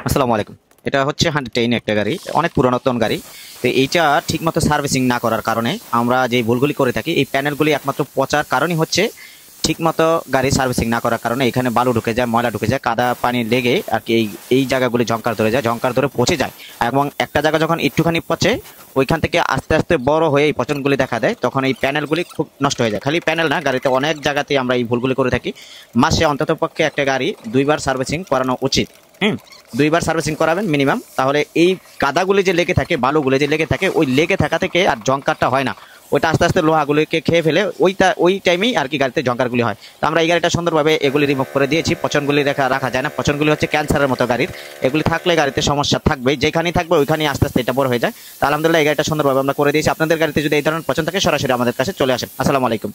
আসসালামু আলাইকুম। এটা হচ্ছে 110 একটা গাড়ি, অনেক পুরাতন গাড়ি। তো এইটা ঠিকমতো সার্ভিসিং না করার কারণে আমরা যে ভুলগুলি করে থাকি, এই প্যানেলগুলি একমাত্র পচার কারণই হচ্ছে ঠিকমতো গাড়ি সার্ভিসিং না করার কারণে এখানে বালু ঢুকে যায়, ময়লা ঢুকে যায়, কাদা পানি লেগে আর কি এই এই জায়গাগুলি ঝংকার ধরে যায়, ঝংকার ধরে পচে যায়। এবং একটা জায়গা যখন একটুখানি পচে, ওইখান থেকে আস্তে আস্তে বড় হয়ে এই পচনগুলি দেখা দেয়, তখন এই প্যানেলগুলি খুব নষ্ট হয়ে যায়। খালি প্যানেল না, গাড়িতে অনেক জায়গাতেই আমরা এই ভুলগুলি করে থাকি। মাসে অন্ততপক্ষে একটা গাড়ি 2বার সার্ভিসিং করানো উচিত। হুম, 2বার সার্ভিসিং করাবেন মিনিমাম, তাহলে এই কাদাগুলি যে লেগে থাকে, বালুগুলি যে লেগে থাকে, ওই লেগে থাকা থেকে আর জংকারটা হয় না। ওইটা আস্তে আস্তে লোহাগুলিকে খেয়ে ফেলে, ওই টাইমেই আর কি গাড়িতে জংকারগুলি হয়। তো আমরা এই গাড়িটা সুন্দরভাবে এগুলি রিমুভ করে দিয়েছি। পচনগুলি রাখা যায় না, পচনগুলি হচ্ছে ক্যান্সারের মতো গাড়ির। এগুলি থাকলে গাড়িতে সমস্যা থাকবে, যেখানেই থাকবে ওইখানেই আস্তে আস্তে এটা বড় হয়ে যায়। তো আলহামদুলিল্লাহ এই গাড়িটা সুন্দরভাবে আমরা করে দিয়েছি। আপনাদের গাড়িতে যদি এই ধরনের পচন থাকে সরাসরি আমাদের কাছে চলে আসেন। আসসালামু আলাইকুম।